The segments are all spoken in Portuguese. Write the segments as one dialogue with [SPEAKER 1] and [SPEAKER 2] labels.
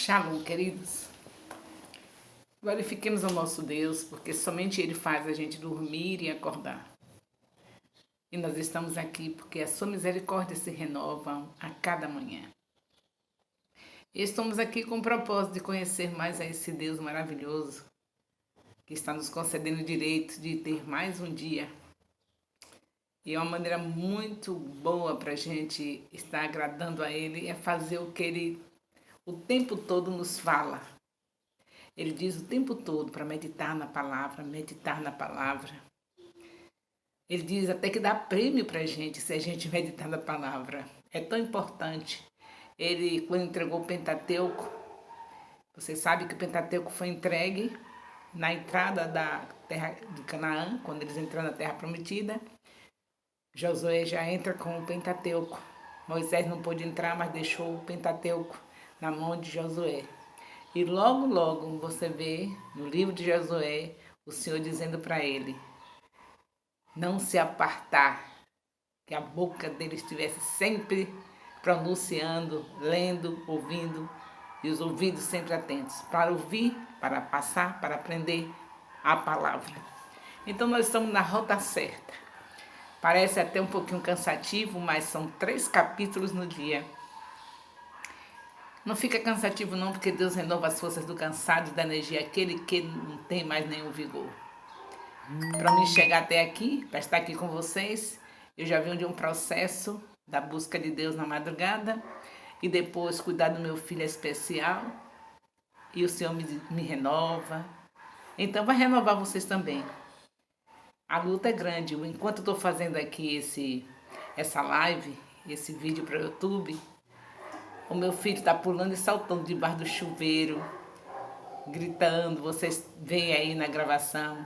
[SPEAKER 1] Shalom, queridos. Glorifiquemos ao nosso Deus, porque somente Ele faz a gente dormir e acordar. E nós estamos aqui porque a sua misericórdia se renova a cada manhã. E estamos aqui com o propósito de conhecer mais a esse Deus maravilhoso, que está nos concedendo o direito de ter mais um dia. E é uma maneira muito boa para a gente estar agradando a Ele, é fazer o que Ele o tempo todo nos fala. Ele diz o tempo todo para meditar na palavra, meditar na palavra. Ele diz até que dá prêmio para a gente se a gente meditar na palavra. É tão importante. Ele, quando entregou o Pentateuco, você sabe que o Pentateuco foi entregue na entrada da terra de Canaã, quando eles entraram na terra prometida. Josué já entra com o Pentateuco. Moisés não pôde entrar, mas deixou o Pentateuco na mão de Josué. E logo, logo você vê no livro de Josué o Senhor dizendo para ele não se apartar, que a boca dele estivesse sempre pronunciando, lendo, ouvindo e os ouvidos sempre atentos para ouvir, para passar, para aprender a palavra. Então nós estamos na rota certa. Parece até um pouquinho cansativo, mas são 3 capítulos no dia. Não fica cansativo não, porque Deus renova as forças do cansado, da energia, aquele que não tem mais nenhum vigor. Para mim chegar até aqui, para estar aqui com vocês, eu já venho de um processo da busca de Deus na madrugada e depois cuidar do meu filho especial e o Senhor me renova. Então vai renovar vocês também. A luta é grande. Enquanto eu estou fazendo aqui essa live, esse vídeo para o YouTube, o meu filho está pulando e saltando debaixo do chuveiro, gritando. Vocês veem aí na gravação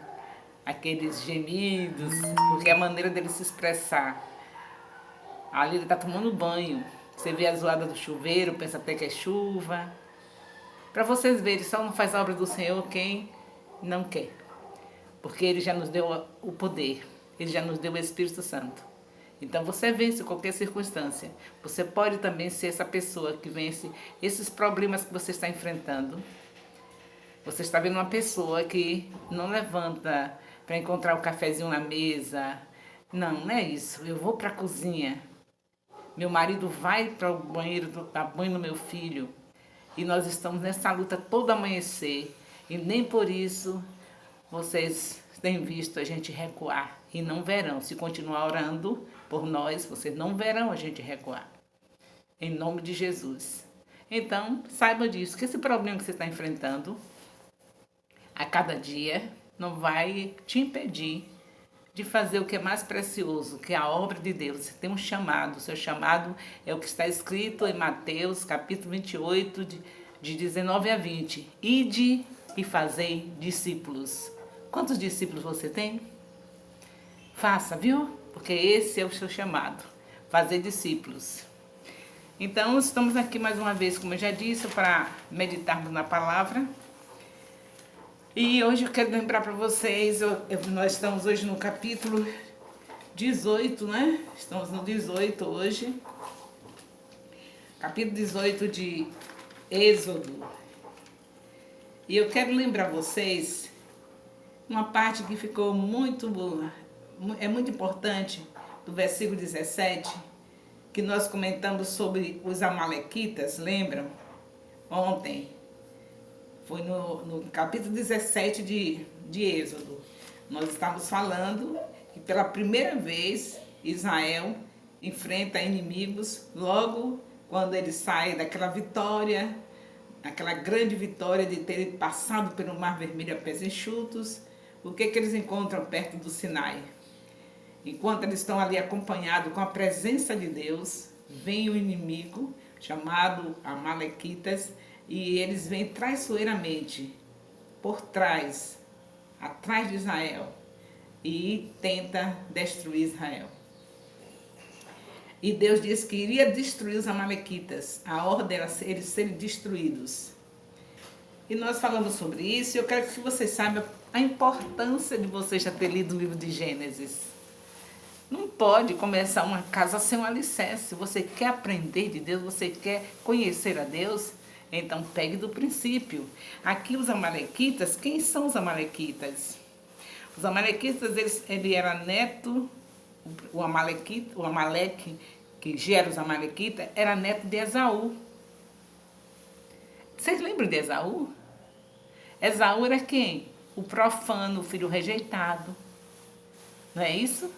[SPEAKER 1] aqueles gemidos, porque é a maneira dele se expressar. Ali ele está tomando banho. Você vê a zoada do chuveiro, pensa até que é chuva. Para vocês verem, só não faz a obra do Senhor quem não quer. Porque Ele já nos deu o poder, Ele já nos deu o Espírito Santo. Então você vence qualquer circunstância. Você pode também ser essa pessoa que vence esses problemas que você está enfrentando. Você está vendo uma pessoa que não levanta para encontrar o cafezinho na mesa. Não, não é isso. Eu vou para a cozinha. Meu marido vai para o banheiro dar banho no meu filho. E nós estamos nessa luta todo amanhecer. E nem por isso vocês têm visto a gente recuar. E não verão. Se continuar orando por nós, vocês não verão a gente recuar. Em nome de Jesus. Então, saiba disso, que esse problema que você está enfrentando a cada dia não vai te impedir de fazer o que é mais precioso, que é a obra de Deus. Você tem um chamado. O seu chamado é o que está escrito em Mateus, capítulo 28, de 19 a 20. Ide e fazei discípulos. Quantos discípulos você tem? Faça, viu? Porque esse é o seu chamado, fazer discípulos. Então, estamos aqui mais uma vez, como eu já disse, para meditarmos na palavra. E hoje eu quero lembrar para vocês, nós estamos hoje no capítulo 18, né? Estamos no 18 hoje. Capítulo 18 de Êxodo. E eu quero lembrar vocês uma parte que ficou muito boa. É muito importante, do versículo 17, que nós comentamos sobre os amalequitas, lembram? Ontem, foi no capítulo 17 de Êxodo. Nós estávamos falando que pela primeira vez Israel enfrenta inimigos logo quando ele sai daquela vitória, aquela grande vitória de ter passado pelo Mar Vermelho a pés enxutos. O que eles encontram perto do Sinai? Enquanto eles estão ali acompanhados com a presença de Deus, vem o inimigo, chamado Amalequitas, e eles vêm traiçoeiramente por trás, atrás de Israel, e tenta destruir Israel. E Deus disse que iria destruir os Amalequitas, a ordem era eles serem destruídos. E nós falamos sobre isso, e eu quero que vocês saibam a importância de você já ter lido o livro de Gênesis. Não pode começar uma casa sem um alicerce. Você quer aprender de Deus, você quer conhecer a Deus, Então pegue do princípio. Aqui os amalequitas, quem são os amalequitas? Os amalequitas, ele era neto, o Amaleque, que gera os amalequitas, era neto de Esaú. Vocês lembram de Esaú? Esaú era quem? O profano, o filho rejeitado. Não é isso?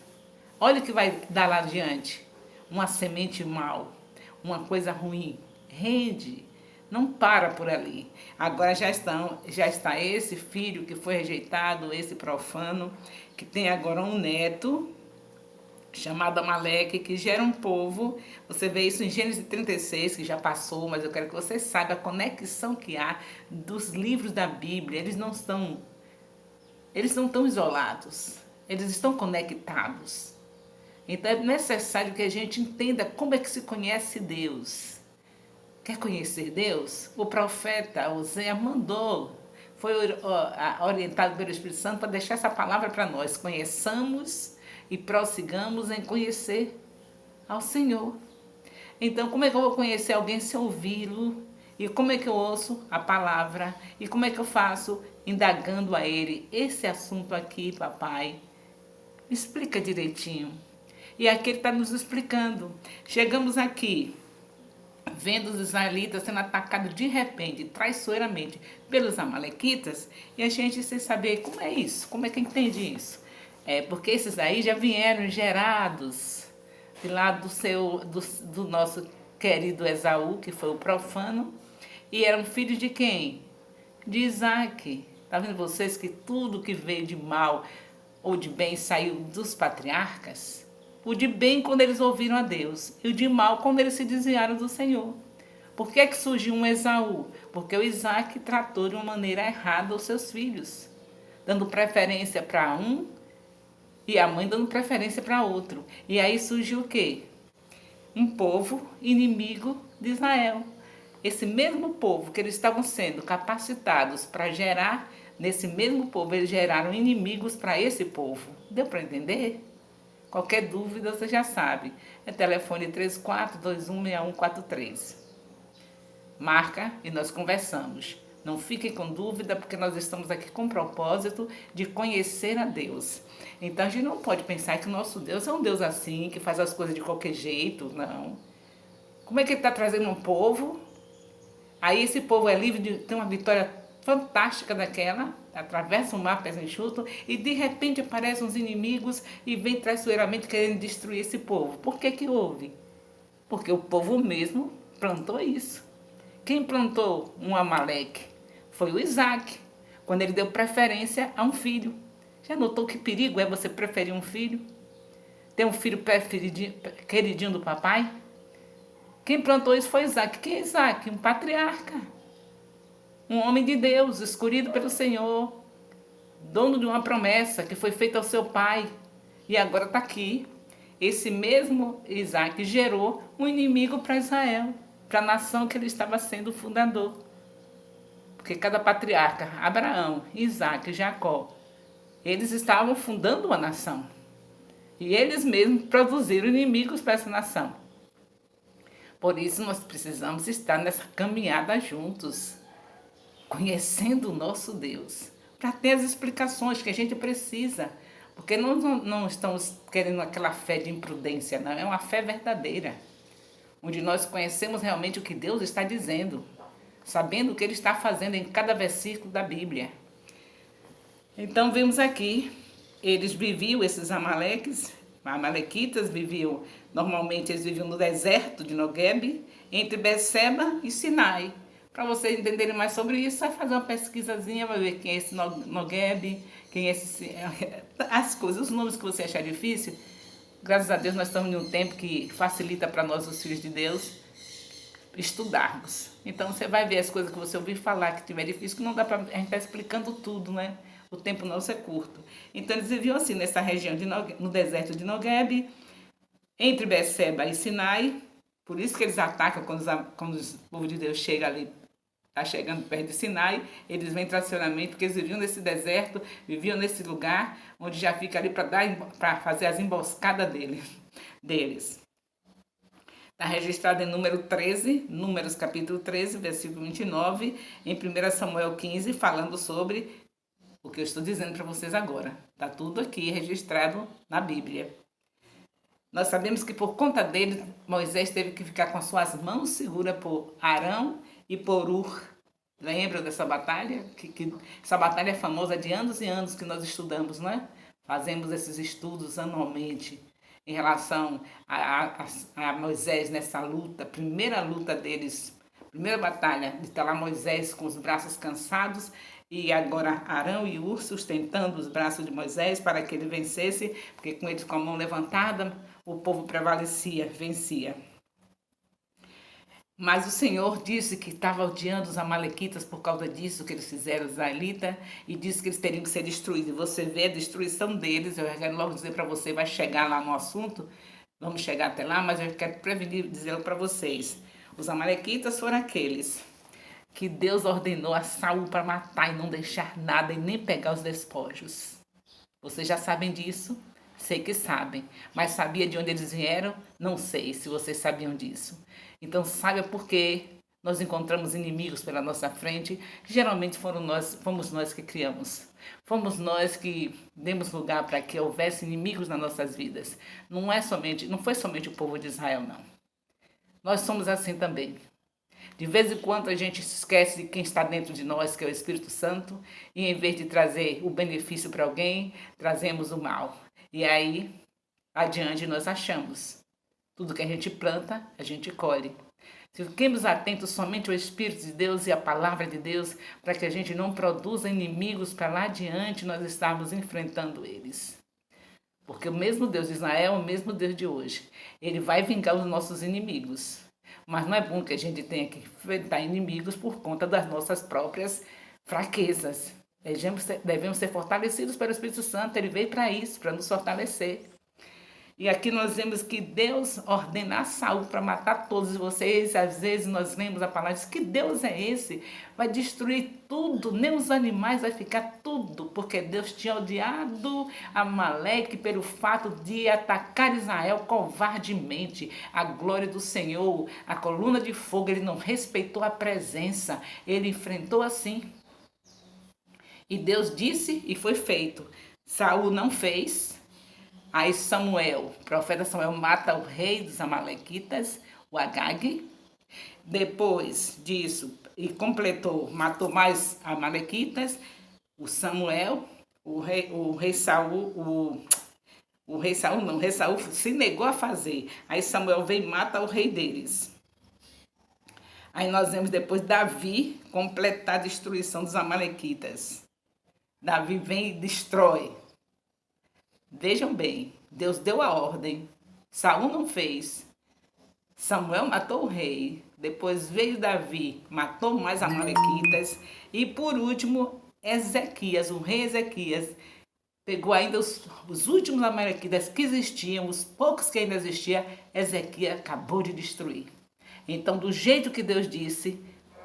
[SPEAKER 1] Olha o que vai dar lá adiante. Uma semente mal, uma coisa ruim. Rende, não para por ali. Agora já está esse filho que foi rejeitado, esse profano, que tem agora um neto, chamado Amaleque, que gera um povo. Você vê isso em Gênesis 36, que já passou, mas eu quero que você saiba a conexão que há dos livros da Bíblia. Eles não estão tão isolados, eles estão conectados. Então é necessário que a gente entenda como é que se conhece Deus. Quer conhecer Deus? O profeta Osés mandou, foi orientado pelo Espírito Santo para deixar essa palavra para nós. Conheçamos e prossigamos em conhecer ao Senhor. Então, como é que eu vou conhecer alguém se ouvi-lo? E como é que eu ouço a palavra? E como é que eu faço? Indagando a ele. Esse assunto aqui, papai, explica direitinho. E aqui ele está nos explicando. Chegamos aqui, vendo os israelitas sendo atacados de repente, traiçoeiramente, pelos amalequitas, e a gente sem saber como é isso, como é que entende isso. Porque esses aí já vieram gerados de lá do nosso querido Esaú, que foi o profano, e eram filhos de quem? De Isaac. Está vendo vocês que tudo que veio de mal ou de bem saiu dos patriarcas? O de bem quando eles ouviram a Deus, e o de mal quando eles se desviaram do Senhor. Por que surgiu um Esaú? Porque o Isaac tratou de uma maneira errada os seus filhos, dando preferência para um e a mãe dando preferência para outro. E aí surgiu o quê? Um povo inimigo de Israel. Esse mesmo povo que eles estavam sendo capacitados para gerar, nesse mesmo povo eles geraram inimigos para esse povo. Deu para entender? Qualquer dúvida você já sabe. É telefone 34216143. Marca e nós conversamos. Não fiquem com dúvida, porque nós estamos aqui com o propósito de conhecer a Deus. Então a gente não pode pensar que o nosso Deus é um Deus assim, que faz as coisas de qualquer jeito, não. Como é que ele está trazendo um povo? Aí esse povo é livre de ter uma vitória fantástica daquela, atravessa o mar pés enxuto, e de repente aparecem os inimigos e vem traiçoeiramente querendo destruir esse povo. Por que que houve? Porque o povo mesmo plantou isso. Quem plantou um Amaleque? Foi o Isaac, quando ele deu preferência a um filho. Já notou que perigo é você preferir um filho? Ter um filho queridinho do papai? Quem plantou isso foi Isaac. Quem é Isaac? Um patriarca. Um homem de Deus, escolhido pelo Senhor. Dono de uma promessa que foi feita ao seu pai. E agora está aqui. Esse mesmo Isaac gerou um inimigo para Israel, para a nação que ele estava sendo o fundador. Porque cada patriarca, Abraão, Isaac e Jacó, eles estavam fundando uma nação. E eles mesmos produziram inimigos para essa nação. Por isso nós precisamos estar nessa caminhada juntos, conhecendo o nosso Deus, para ter as explicações que a gente precisa. Porque nós não estamos querendo aquela fé de imprudência, não. É uma fé verdadeira, onde nós conhecemos realmente o que Deus está dizendo, sabendo o que Ele está fazendo em cada versículo da Bíblia. Então vemos aqui, eles viviam, esses amalequitas viviam, normalmente eles viviam no deserto de Negueb, entre Beceba e Sinai. Para vocês entenderem mais sobre isso, vai fazer uma pesquisazinha, vai ver quem é esse Negueb, quem é esse... as coisas, os nomes que você achar difícil. Graças a Deus nós estamos em um tempo que facilita para nós, os filhos de Deus, estudarmos. Então você vai ver as coisas que você ouvir falar que tiver difícil, que não dá para a gente estar explicando tudo, né? O tempo nosso é curto. Então eles viviam assim, nessa região, no deserto de Negueb, entre Beceba e Sinai. Por isso que eles atacam quando o povo de Deus chega ali, está chegando perto de Sinai, eles vêm tradicionalmente, porque eles viviam nesse deserto, viviam nesse lugar, onde já fica ali para fazer as emboscadas deles. Está registrado em número 13, Números capítulo 13, versículo 29, em 1 Samuel 15, falando sobre o que eu estou dizendo para vocês agora. Está tudo aqui registrado na Bíblia. Nós sabemos que por conta dele, Moisés teve que ficar com as suas mãos seguras por Arão e por Ur. Lembram dessa batalha? Essa batalha é famosa de anos e anos que nós estudamos, né? Fazemos esses estudos anualmente em relação a Moisés nessa luta, primeira luta deles, primeira batalha, de estar lá Moisés com os braços cansados e agora Arão e Ur sustentando os braços de Moisés para que ele vencesse, porque com eles com a mão levantada, o povo prevalecia, vencia. Mas o Senhor disse que estava odiando os amalequitas por causa disso que eles fizeram, os israelitas, e disse que eles teriam que ser destruídos. E você vê a destruição deles, eu quero logo dizer para você, vai chegar lá no assunto, vamos chegar até lá, mas eu quero prevenir, dizer para vocês. Os amalequitas foram aqueles que Deus ordenou a Saul para matar e não deixar nada e nem pegar os despojos. Vocês já sabem disso? Sei que sabem, mas sabia de onde eles vieram? Não sei se vocês sabiam disso. Então saiba por que nós encontramos inimigos pela nossa frente. Geralmente fomos nós que criamos. Fomos nós que demos lugar para que houvesse inimigos nas nossas vidas. Não foi somente o povo de Israel, não. Nós somos assim também. De vez em quando a gente se esquece de quem está dentro de nós, que é o Espírito Santo, e em vez de trazer o benefício para alguém, trazemos o mal. E aí, adiante nós achamos. Tudo que a gente planta, a gente colhe. Fiquemos atentos somente ao Espírito de Deus e à Palavra de Deus, para que a gente não produza inimigos para lá adiante nós estarmos enfrentando eles. Porque o mesmo Deus de Israel é o mesmo Deus de hoje. Ele vai vingar os nossos inimigos. Mas não é bom que a gente tenha que enfrentar inimigos por conta das nossas próprias fraquezas. Devemos ser fortalecidos pelo Espírito Santo. Ele veio para isso, para nos fortalecer. E aqui nós vemos que Deus ordena a Saul para matar todos vocês. Às vezes nós lemos a palavra, diz que Deus é esse? Vai destruir tudo, nem os animais, vai ficar tudo. Porque Deus tinha odiado Amaleque pelo fato de atacar Israel covardemente. A glória do Senhor, a coluna de fogo, ele não respeitou a presença. Ele enfrentou assim. E Deus disse e foi feito. Saul não fez. Aí Samuel, o profeta Samuel mata o rei dos amalequitas, o Agag. Depois disso, e completou, matou mais amalequitas, o Samuel, o rei Saul se negou a fazer. Aí Samuel vem e mata o rei deles. Aí nós vemos depois Davi completar a destruição dos amalequitas. Davi vem e destrói. Vejam bem, Deus deu a ordem, Saul não fez, Samuel matou o rei, depois veio Davi, matou mais amalequitas, e por último, Ezequias, o rei Ezequias, pegou ainda os últimos amalequitas que existiam, os poucos que ainda existiam, Ezequias acabou de destruir. Então, do jeito que Deus disse,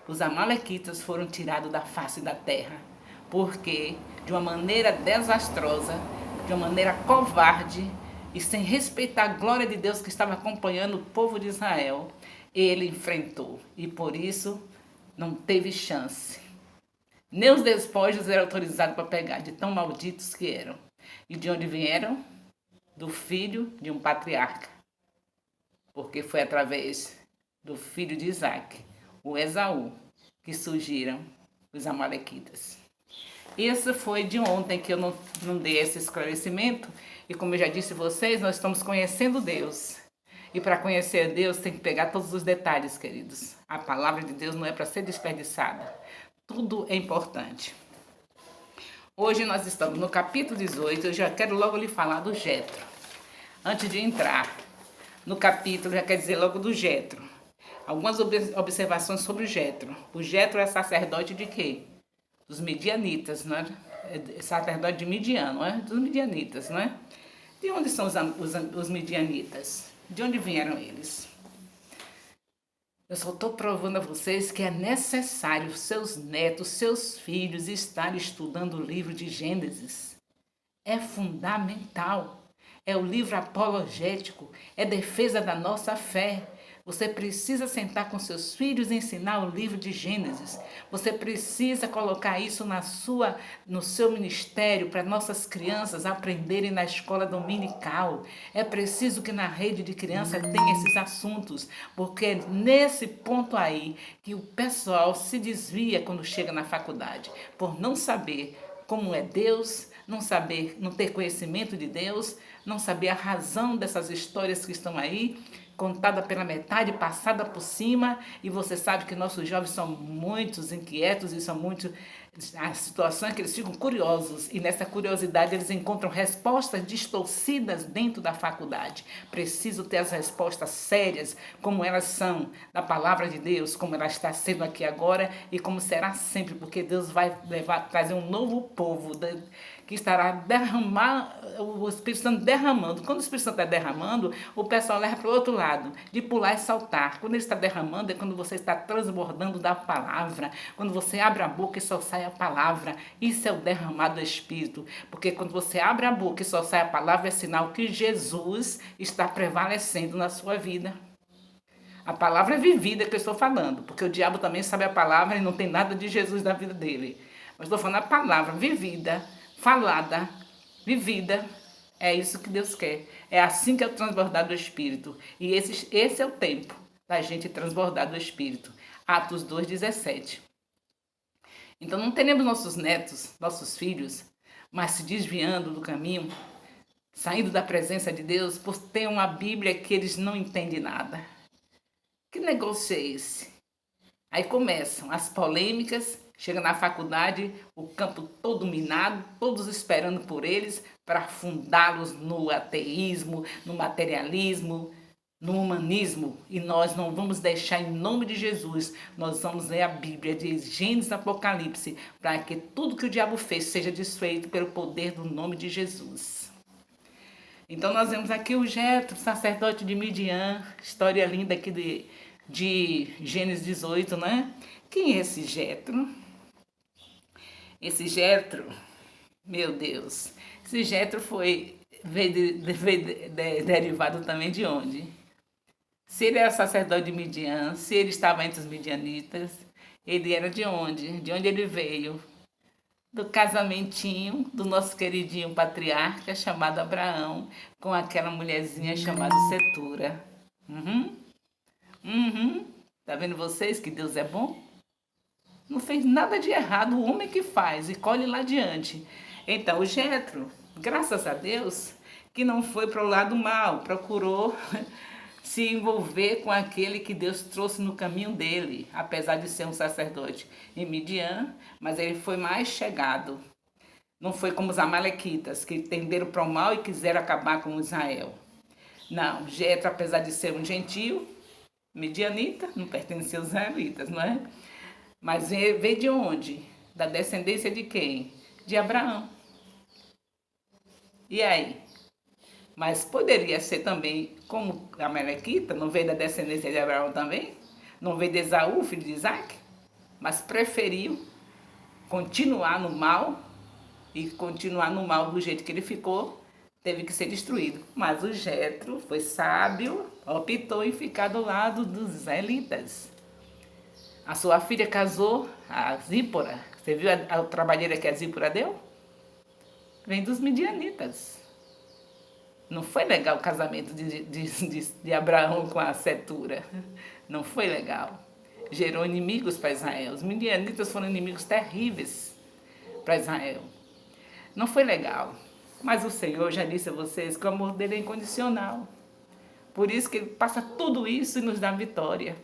[SPEAKER 1] os amalequitas foram tirados da face da terra, porque de uma maneira desastrosa, de uma maneira covarde e sem respeitar a glória de Deus que estava acompanhando o povo de Israel, ele enfrentou. E por isso não teve chance. Nem os despojos eram autorizados para pegar, de tão malditos que eram. E de onde vieram? Do filho de um patriarca. Porque foi através do filho de Isaac, o Esaú, que surgiram os amalequitas. Isso foi de ontem que eu não dei esse esclarecimento. E como eu já disse a vocês, nós estamos conhecendo Deus. E para conhecer Deus tem que pegar todos os detalhes, queridos. A palavra de Deus não é para ser desperdiçada. Tudo é importante. Hoje nós estamos no capítulo 18. Eu já quero logo lhe falar do Jetro. Antes de entrar no capítulo, já quero dizer logo do Jetro. Algumas observações sobre o Jetro. O Jetro é sacerdote de quê? Dos midianitas, não é? Sacerdote de Midian, não é? Dos midianitas, não é? De onde são os midianitas? De onde vieram eles? Eu só estou provando a vocês que é necessário seus netos, seus filhos estarem estudando o livro de Gênesis. É fundamental. É o livro apologético, é defesa da nossa fé. Você precisa sentar com seus filhos e ensinar o livro de Gênesis. Você precisa colocar isso no seu ministério para nossas crianças aprenderem na escola dominical. É preciso que na rede de criança tenha esses assuntos, porque é nesse ponto aí que o pessoal se desvia quando chega na faculdade, por não saber como é Deus, não saber, não ter conhecimento de Deus, não saber a razão dessas histórias que estão aí, contada pela metade, passada por cima, e você sabe que nossos jovens são muitos inquietos e são muito. A situação é que eles ficam curiosos e nessa curiosidade eles encontram respostas distorcidas dentro da faculdade. Preciso ter as respostas sérias, como elas são, da palavra de Deus, como ela está sendo aqui agora e como será sempre, porque Deus vai trazer um novo povo que estará derramando, o Espírito Santo derramando. Quando o Espírito Santo está derramando, o pessoal leva para o outro lado, de pular e saltar. Quando ele está derramando, é quando você está transbordando da palavra, quando você abre a boca e só sai a palavra. Isso é o derramado do Espírito, porque quando você abre a boca e só sai a palavra, é sinal que Jesus está prevalecendo na sua vida. A palavra é vivida que eu estou falando, porque o diabo também sabe a palavra e não tem nada de Jesus na vida dele. Mas estou falando a palavra vivida, falada, vivida. É isso que Deus quer. É assim que é o transbordar do Espírito. E esse é o tempo da gente transbordar do Espírito. Atos 2,17. Então não teremos nossos netos, nossos filhos, mas se desviando do caminho, saindo da presença de Deus, por ter uma Bíblia que eles não entendem nada. Que negócio é esse? Aí começam as polêmicas, chega na faculdade, o campo todo minado, todos esperando por eles para afundá-los no ateísmo, no materialismo, no humanismo. E nós não vamos deixar em nome de Jesus. Nós vamos ler a Bíblia de Gênesis e Apocalipse para que tudo que o diabo fez seja desfeito pelo poder do nome de Jesus. Então nós vemos aqui o Jetro, sacerdote de Midian, história linda aqui de Gênesis 18, né? Quem é esse Jetro? Esse Jetro, meu Deus, esse Jetro veio derivado também de onde? Se ele era sacerdote de Midian, se ele estava entre os midianitas, ele era de onde? De onde ele veio? Do casamentinho do nosso queridinho patriarca chamado Abraão com aquela mulherzinha chamada Setura. Tá vendo vocês que Deus é bom? Não fez nada de errado, o homem que faz e colhe lá adiante. Então o Jetro, graças a Deus, que não foi para o lado mal, procurou se envolver com aquele que Deus trouxe no caminho dele, apesar de ser um sacerdote em Midian, mas ele foi mais chegado. Não foi como os amalequitas, que tenderam para o mal e quiseram acabar com Israel. Não, Jetro, apesar de ser um gentio, midianita, não pertencia aos israelitas, não é? Mas veio de onde? Da descendência de quem? De Abraão. E aí? Mas poderia ser também como a Amalequita, não veio da descendência de Abraão também? Não veio de Esaú, filho de Isaac? Mas preferiu continuar no mal, e continuar no mal do jeito que ele ficou, teve que ser destruído. Mas o Jetro foi sábio, optou em ficar do lado dos israelitas. A sua filha casou, a Zípora. Você viu a trabalheira que a Zípora deu? Vem dos midianitas. Não foi legal o casamento de Abraão com a Setura. Não foi legal. Gerou inimigos para Israel. Os midianitas foram inimigos terríveis para Israel. Não foi legal. Mas o Senhor já disse a vocês que o amor dele é incondicional. Por isso que ele passa tudo isso e nos dá vitória.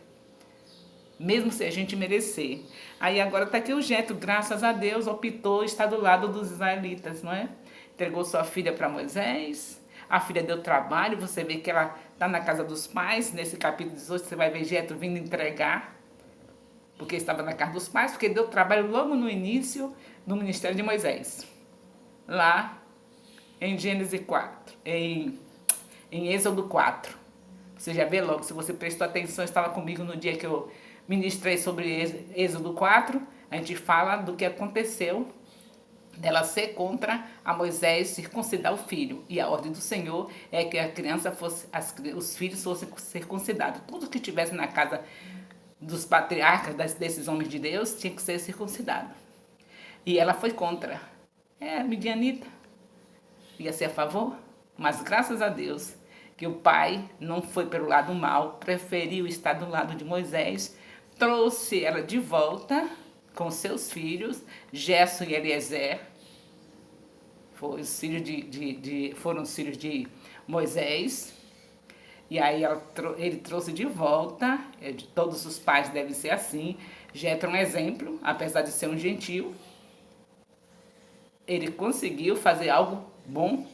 [SPEAKER 1] Mesmo se a gente merecer. Aí agora está aqui o Jetro, graças a Deus, optou estar do lado dos israelitas, não é? Entregou sua filha para Moisés, a filha deu trabalho, você vê que ela está na casa dos pais, nesse capítulo 18 você vai ver Jetro vindo entregar, porque estava na casa dos pais, porque deu trabalho logo no início do ministério de Moisés. Lá em Gênesis 4, em Êxodo 4. Você já vê logo, se você prestou atenção, estava comigo no dia que eu ministrei sobre Êxodo 4, a gente fala do que aconteceu dela ser contra a Moisés circuncidar o filho. E a ordem do Senhor é que a criança fosse, os filhos fossem circuncidados. Tudo que tivesse na casa dos patriarcas, desses homens de Deus, tinha que ser circuncidado. E ela foi contra. A midianita ia ser a favor, mas graças a Deus que o pai não foi pelo lado mal, preferiu estar do lado de Moisés, trouxe ela de volta com seus filhos, Gerson e Eliezer, foram os filhos de Moisés, e aí ele trouxe de volta, todos os pais devem ser assim. Jetro é um exemplo, apesar de ser um gentio, ele conseguiu fazer algo bom,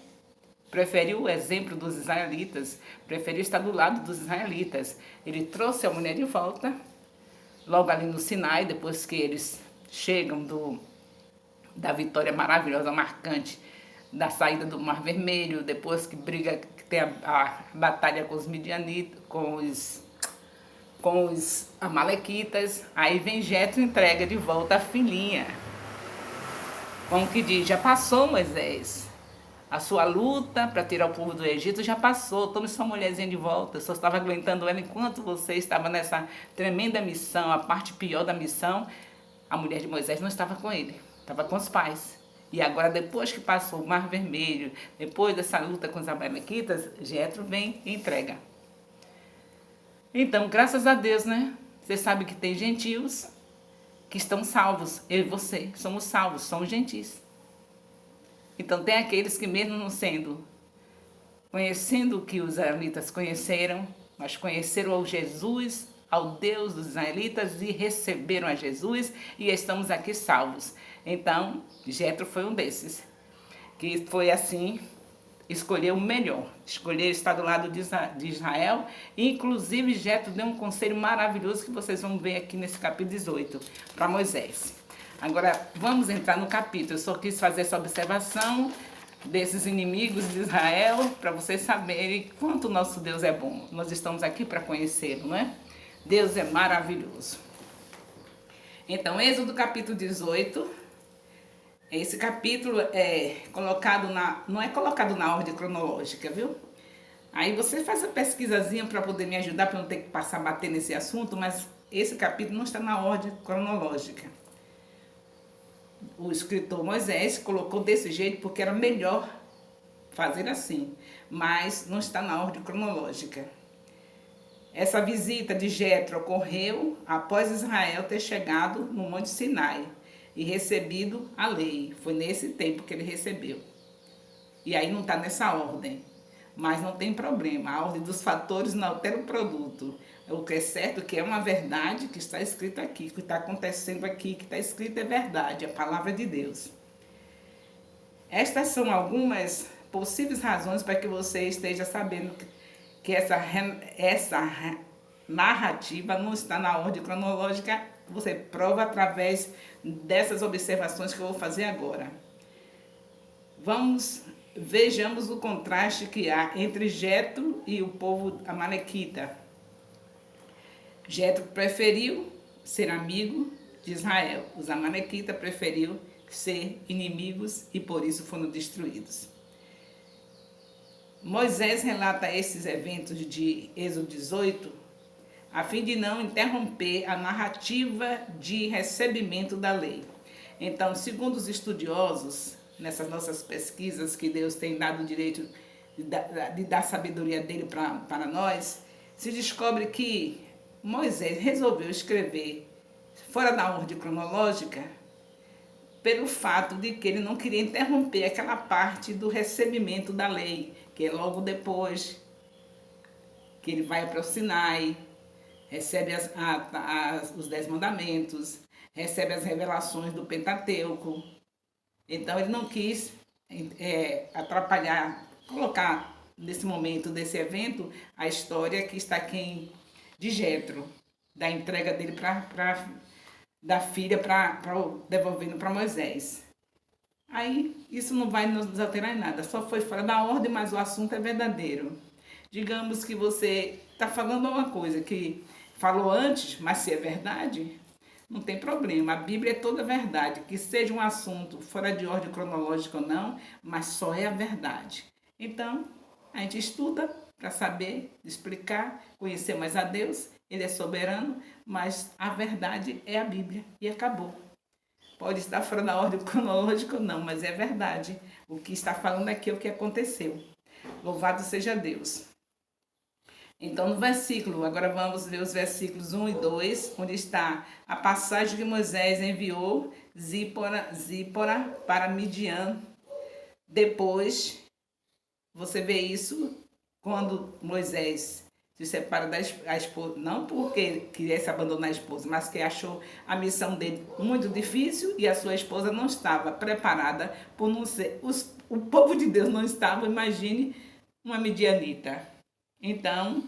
[SPEAKER 1] preferiu o exemplo dos israelitas, preferiu estar do lado dos israelitas. Ele trouxe a mulher de volta, logo ali no Sinai, depois que eles chegam da vitória maravilhosa, marcante, da saída do Mar Vermelho, depois que tem a batalha com os midianitas, com os amalequitas. Aí vem Jetro e entrega de volta a filhinha. Como que diz, já passou, Moisés. A sua luta para tirar o povo do Egito já passou. Tome sua mulherzinha de volta. Eu só estava aguentando ela enquanto você estava nessa tremenda missão. A parte pior da missão, a mulher de Moisés não estava com ele, estava com os pais. E agora, depois que passou o Mar Vermelho, depois dessa luta com os amalequitas, Jetro vem e entrega. Então, graças a Deus, né? Você sabe que tem gentios que estão salvos. Eu e você somos salvos, somos gentis. Então, tem aqueles que mesmo não conhecendo o que os israelitas conheceram, mas conheceram ao Jesus, ao Deus dos israelitas e receberam a Jesus e estamos aqui salvos. Então, Jetro foi um desses, que foi assim, escolheu o melhor, escolher estar do lado de Israel. E, inclusive, Jetro deu um conselho maravilhoso que vocês vão ver aqui nesse capítulo 18, para Moisés. Agora, vamos entrar no capítulo. Eu só quis fazer essa observação desses inimigos de Israel, para vocês saberem quanto o nosso Deus é bom. Nós estamos aqui para conhecê-lo, não é? Deus é maravilhoso. Então, Êxodo capítulo 18. Esse capítulo não é colocado na ordem cronológica, viu? Aí você faz a pesquisazinha para poder me ajudar, para não ter que passar a bater nesse assunto, mas esse capítulo não está na ordem cronológica. O escritor Moisés colocou desse jeito porque era melhor fazer assim, mas não está na ordem cronológica. Essa visita de Jetro ocorreu após Israel ter chegado no Monte Sinai e recebido a lei. Foi nesse tempo que ele recebeu. E aí não está nessa ordem, mas não tem problema. A ordem dos fatores não altera o produto. O que é certo é que é uma verdade que está escrito aqui, que está acontecendo aqui, que está escrito é verdade, a palavra de Deus. Estas são algumas possíveis razões para que você esteja sabendo que essa narrativa não está na ordem cronológica. Você prova através dessas observações que eu vou fazer agora. Vejamos o contraste que há entre Jetro e o povo amalequita. Jetro preferiu ser amigo de Israel. Os amalequitas preferiu ser inimigos e por isso foram destruídos. Moisés relata esses eventos de Êxodo 18 a fim de não interromper a narrativa de recebimento da lei. Então, segundo os estudiosos, nessas nossas pesquisas que Deus tem dado o direito de dar sabedoria dele para nós, se descobre que Moisés resolveu escrever fora da ordem cronológica pelo fato de que ele não queria interromper aquela parte do recebimento da lei, que é logo depois que ele vai para o Sinai, recebe os 10 mandamentos, recebe as revelações do Pentateuco. Então ele não quis atrapalhar, colocar nesse momento desse evento a história que está aqui de Jetro, da entrega dele da filha devolvendo para Moisés. Aí isso não vai nos alterar em nada, só foi fora da ordem, mas o assunto é verdadeiro. Digamos que você está falando uma coisa que falou antes, mas se é verdade, não tem problema. A Bíblia é toda verdade, que seja um assunto fora de ordem cronológica ou não, mas só é a verdade. Então, a gente estuda para saber, explicar, conhecer mais a Deus. Ele é soberano, mas a verdade é a Bíblia e acabou. Pode estar fora da ordem cronológica ou não, mas é verdade. O que está falando aqui é o que aconteceu. Louvado seja Deus. Então, no versículo, agora vamos ler os versículos 1 e 2, onde está a passagem que Moisés enviou Zípora para Midian. Depois, você vê isso quando Moisés se separa da esposa, não porque quisesse abandonar a esposa, mas que achou a missão dele muito difícil e a sua esposa não estava preparada por não ser. O povo de Deus não estava, imagine uma midianita. Então,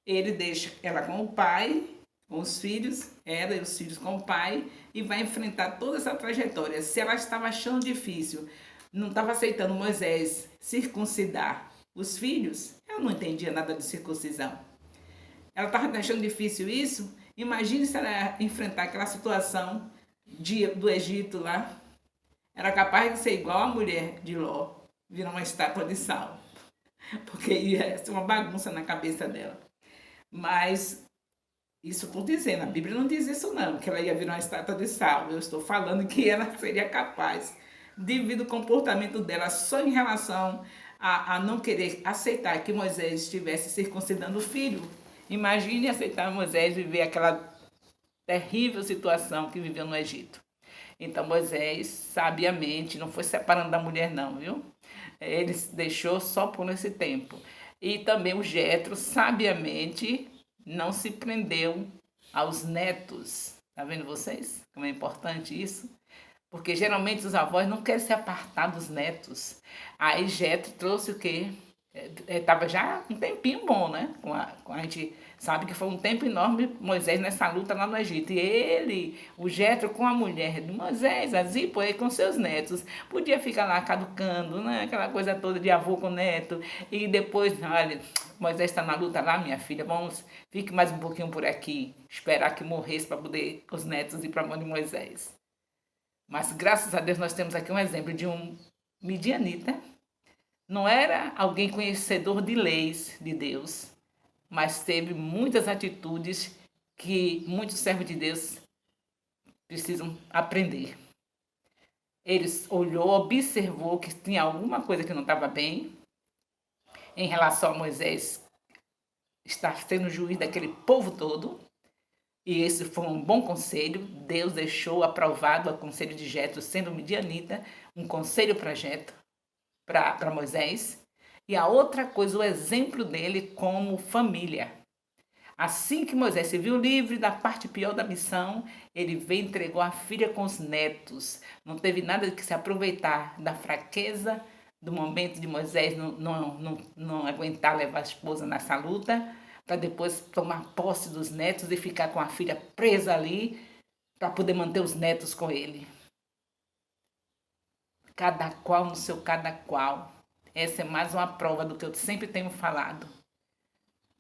[SPEAKER 1] ele deixa ela com o pai, com os filhos, ela e os filhos com o pai, e vai enfrentar toda essa trajetória. Se ela estava achando difícil, não estava aceitando Moisés circuncidar os filhos, ela não entendia nada de circuncisão. Ela estava achando difícil isso. Imagine se ela enfrentar aquela situação do Egito lá. Era capaz de ser igual a mulher de Ló, virar uma estátua de sal. Porque ia ser uma bagunça na cabeça dela. Mas isso estou dizendo, a Bíblia não diz isso não, que ela ia virar uma estátua de sal. Eu estou falando que ela seria capaz, devido ao comportamento dela só em relação a não querer aceitar que Moisés estivesse circuncidando o filho. Imagine aceitar Moisés viver aquela terrível situação que viveu no Egito. Então Moisés, sabiamente, não foi separando da mulher não, viu? Ele deixou só por esse tempo. E também o Jetro, sabiamente, não se prendeu aos netos. Tá vendo vocês? Como é importante isso? Porque geralmente os avós não querem se apartar dos netos. Aí Jetro trouxe o quê? Estava já um tempinho bom, né? A gente sabe que foi um tempo enorme Moisés nessa luta lá no Egito. E ele, o Jetro, com a mulher de Moisés, a Zípora, com seus netos, podia ficar lá caducando, né? Aquela coisa toda de avô com neto. E depois, olha, Moisés está na luta lá, minha filha, fique mais um pouquinho por aqui, esperar que morresse para poder os netos ir para a mão de Moisés. Mas graças a Deus nós temos aqui um exemplo de um midianita. Não era alguém conhecedor de leis de Deus, mas teve muitas atitudes que muitos servos de Deus precisam aprender. Ele olhou, observou que tinha alguma coisa que não estava bem em relação a Moisés estar sendo juiz daquele povo todo. E esse foi um bom conselho. Deus deixou aprovado o conselho de Jetro, sendo midianita, um conselho para Jetro, para Moisés. E a outra coisa, o exemplo dele como família. Assim que Moisés se viu livre da parte pior da missão, ele veio e entregou a filha com os netos. Não teve nada de que se aproveitar da fraqueza do momento de Moisés não aguentar levar a esposa nessa luta, para depois tomar posse dos netos e ficar com a filha presa ali, para poder manter os netos com ele. Cada qual no seu cada qual. Essa é mais uma prova do que eu sempre tenho falado.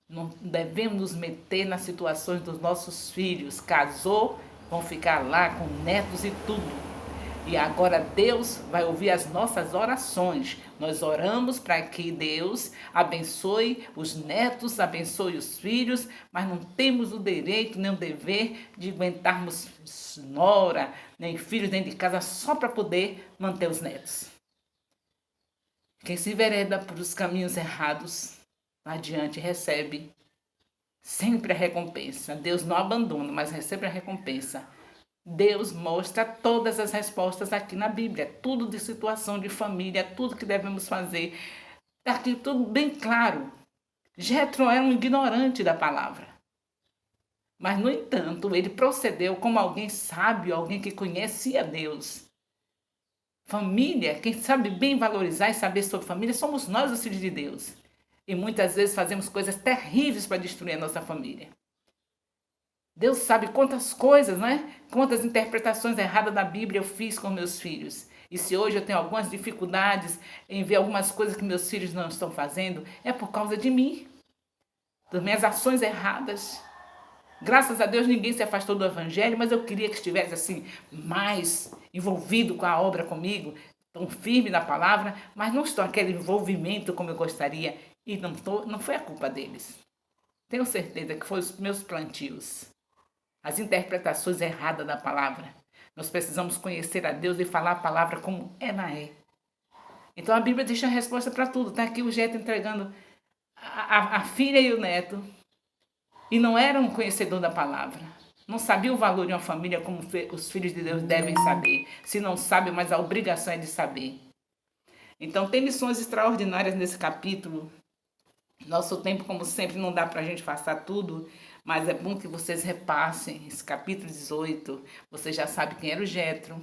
[SPEAKER 1] Não devemos nos meter nas situações dos nossos filhos. Casou, vão ficar lá com netos e tudo. E agora Deus vai ouvir as nossas orações. Nós oramos para que Deus abençoe os netos, abençoe os filhos, mas não temos o direito nem o dever de aguentarmos nora, nem filhos dentro de casa só para poder manter os netos. Quem se envereda por os caminhos errados, adiante recebe sempre a recompensa. Deus não abandona, mas recebe a recompensa. Deus mostra todas as respostas aqui na Bíblia, tudo de situação de família, tudo que devemos fazer. Está aqui tudo bem claro. Jetro era um ignorante da palavra. Mas, no entanto, ele procedeu como alguém sábio, alguém que conhecia Deus. Família, quem sabe bem valorizar e saber sobre família, somos nós, os filhos de Deus. E muitas vezes fazemos coisas terríveis para destruir a nossa família. Deus sabe quantas coisas, né? Quantas interpretações erradas da Bíblia eu fiz com meus filhos. E se hoje eu tenho algumas dificuldades em ver algumas coisas que meus filhos não estão fazendo, é por causa de mim, das minhas ações erradas. Graças a Deus ninguém se afastou do evangelho, mas eu queria que estivesse assim, mais envolvido com a obra comigo, tão firme na palavra, mas não estou aquele envolvimento como eu gostaria e não foi a culpa deles. Tenho certeza que foi os meus plantios, as interpretações erradas da palavra. Nós precisamos conhecer a Deus e falar a palavra como ela é. Então a Bíblia deixa a resposta para tudo. Está aqui o Jetro entregando a filha e o neto. E não era um conhecedor da palavra. Não sabia o valor de uma família como os filhos de Deus devem saber. Se não sabe, mas a obrigação é de saber. Então tem lições extraordinárias nesse capítulo. Nosso tempo, como sempre, não dá para a gente passar tudo, mas é bom que vocês repassem esse capítulo 18. Você já sabe quem era o Jetro.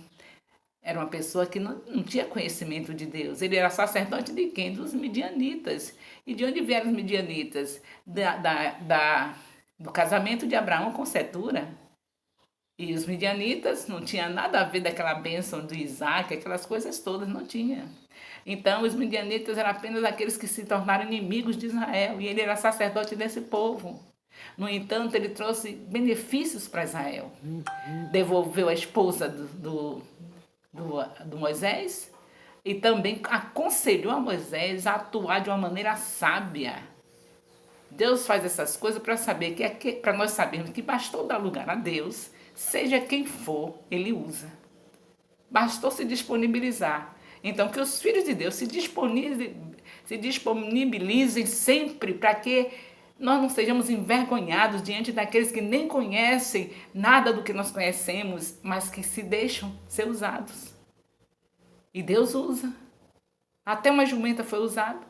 [SPEAKER 1] Era uma pessoa que não tinha conhecimento de Deus. Ele era sacerdote de quem? Dos midianitas. E de onde vieram os midianitas? Do casamento de Abraão com Setura. E os midianitas não tinham nada a ver daquela bênção de Isaac, aquelas coisas todas, não tinha. Então, os midianitas eram apenas aqueles que se tornaram inimigos de Israel. E ele era sacerdote desse povo. No entanto, ele trouxe benefícios para Israel. Devolveu a esposa do Moisés e também aconselhou a Moisés a atuar de uma maneira sábia. Deus faz essas coisas para saber para nós sabermos que bastou dar lugar a Deus, seja quem for, Ele usa. Bastou se disponibilizar. Então, que os filhos de Deus se disponibilizem sempre para que nós não sejamos envergonhados diante daqueles que nem conhecem nada do que nós conhecemos, mas que se deixam ser usados. E Deus usa. Até uma jumenta foi usada.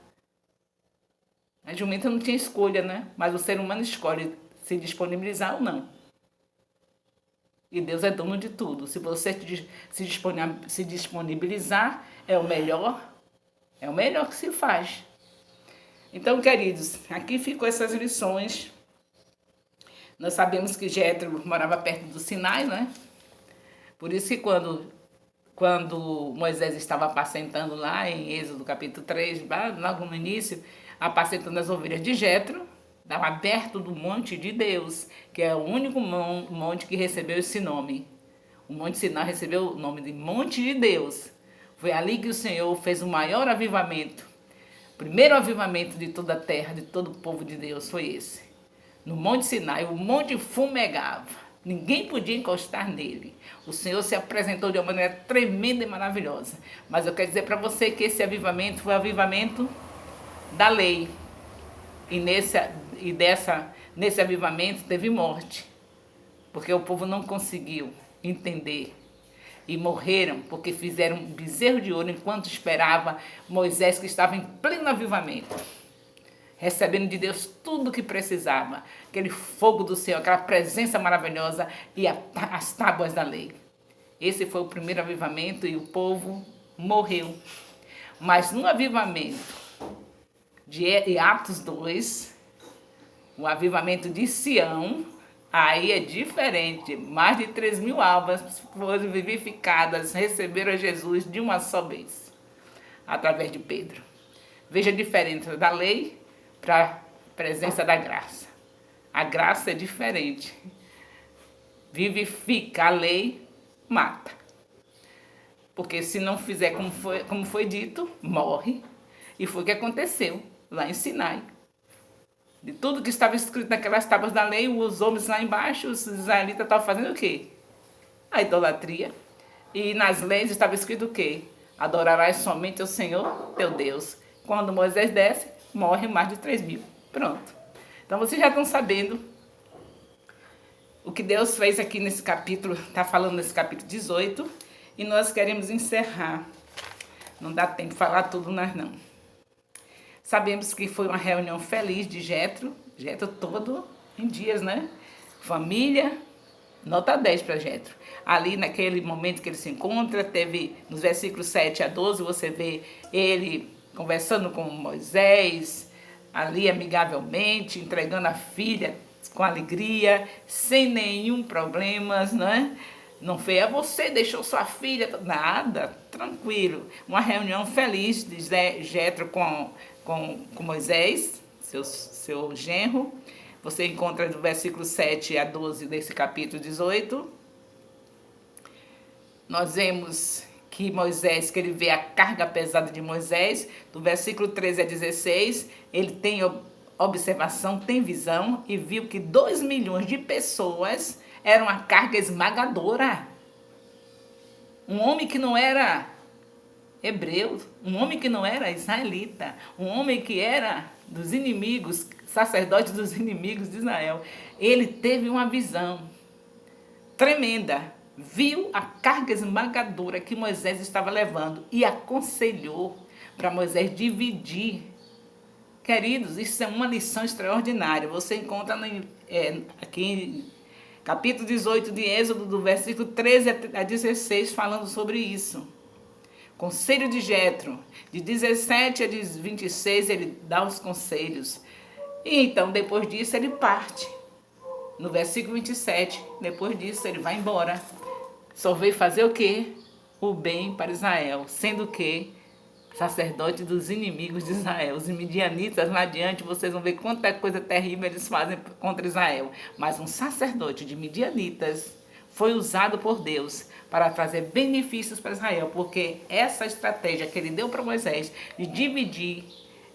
[SPEAKER 1] A jumenta não tinha escolha, né? Mas o ser humano escolhe se disponibilizar ou não. E Deus é dono de tudo. Se você se disponibilizar, é o melhor que se faz. Então, queridos, aqui ficou essas lições. Nós sabemos que Jetro morava perto do Sinai, né? Por isso que quando Moisés estava apacentando lá em Êxodo capítulo 3, logo no início, apacentando as ovelhas de Jetro, estava aberto do monte de Deus, que é o único monte que recebeu esse nome. O Monte Sinai recebeu o nome de Monte de Deus. Foi ali que o Senhor fez o maior avivamento. O primeiro avivamento de toda a terra, de todo o povo de Deus, foi esse. No Monte Sinai, o monte fumegava. Ninguém podia encostar nele. O Senhor se apresentou de uma maneira tremenda e maravilhosa. Mas eu quero dizer para você que esse avivamento foi o avivamento da lei. E nesse avivamento teve morte. Porque o povo não conseguiu entender. E morreram porque fizeram um bezerro de ouro enquanto esperava Moisés, que estava em pleno avivamento, recebendo de Deus tudo o que precisava, aquele fogo do céu, aquela presença maravilhosa e as tábuas da lei. Esse foi o primeiro avivamento e o povo morreu. Mas no avivamento de Atos 2, o avivamento de Sião, aí é diferente. Mais de 3.000 almas foram vivificadas, receberam Jesus de uma só vez, através de Pedro. Veja a diferença da lei para a presença da graça. A graça é diferente. Vivifica, a lei mata. Porque se não fizer como foi dito, morre. E foi o que aconteceu lá em Sinai. De tudo que estava escrito naquelas tábuas da lei, os homens lá embaixo, os israelitas estavam fazendo o quê? A idolatria. E nas leis estava escrito o quê? Adorarás somente o Senhor, teu Deus. Quando Moisés desce, morre mais de 3.000. Pronto. Então vocês já estão sabendo o que Deus fez aqui nesse capítulo, está falando nesse capítulo 18, e nós queremos encerrar. Não dá tempo de falar tudo, nós não. Sabemos que foi uma reunião feliz de Jetro todo em dias, né? Família, nota 10 para Jetro. Ali naquele momento que ele se encontra, teve nos versículos 7 a 12, você vê ele conversando com Moisés, ali amigavelmente, entregando a filha com alegria, sem nenhum problema, né? Não foi, você deixou sua filha, nada, tranquilo. Uma reunião feliz de Jetro com Moisés, seu genro, Você encontra do versículo 7 a 12 desse capítulo 18. Nós vemos que Moisés, que ele vê a carga pesada de Moisés, do versículo 13 a 16, ele tem observação, tem visão e viu que 2 milhões de pessoas eram uma carga esmagadora. Um homem que não era hebreu, um homem que não era israelita, um homem que era dos inimigos, sacerdote dos inimigos de Israel. Ele teve uma visão tremenda, viu a carga esmagadora que Moisés estava levando e aconselhou para Moisés dividir. Queridos, isso é uma lição extraordinária. Você encontra aqui em capítulo 18 de Êxodo, do versículo 13 a 16, falando sobre isso. Conselho de Jetro, de 17 a 26, ele dá os conselhos. E então, depois disso, ele parte. No versículo 27, depois disso, ele vai embora. Só veio fazer o quê? O bem para Israel, sendo que sacerdote dos inimigos de Israel. Os midianitas, lá adiante, vocês vão ver quanta coisa terrível eles fazem contra Israel. Mas um sacerdote de midianitas foi usado por Deus para trazer benefícios para Israel, porque essa estratégia que ele deu para Moisés de dividir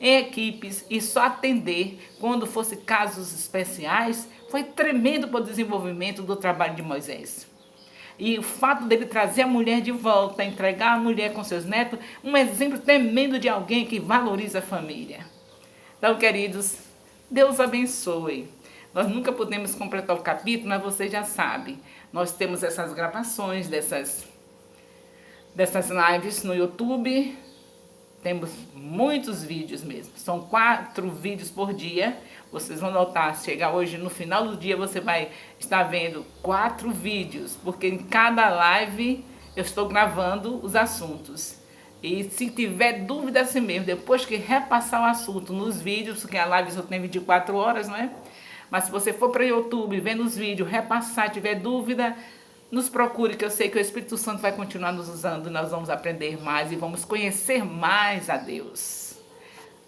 [SPEAKER 1] em equipes e só atender quando fosse casos especiais, foi tremendo para o desenvolvimento do trabalho de Moisés. E o fato dele trazer a mulher de volta, entregar a mulher com seus netos, um exemplo tremendo de alguém que valoriza a família. Então, queridos, Deus abençoe. Nós nunca podemos completar o capítulo, mas você já sabe. Nós temos essas gravações dessas lives no YouTube. Temos muitos vídeos mesmo. São 4 vídeos por dia. Vocês vão notar, se chegar hoje no final do dia, você vai estar vendo 4 vídeos. Porque em cada live eu estou gravando os assuntos. E se tiver dúvida assim mesmo, depois que repassar o assunto nos vídeos, porque a live só tem 24 horas, não é? Mas se você for para o YouTube, vendo os vídeos, repassar, tiver dúvida, nos procure, que eu sei que o Espírito Santo vai continuar nos usando. Nós vamos aprender mais e vamos conhecer mais a Deus.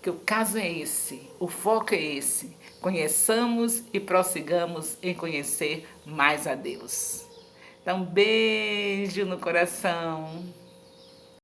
[SPEAKER 1] Que o caso é esse, o foco é esse. Conheçamos e prossigamos em conhecer mais a Deus. Então, beijo no coração.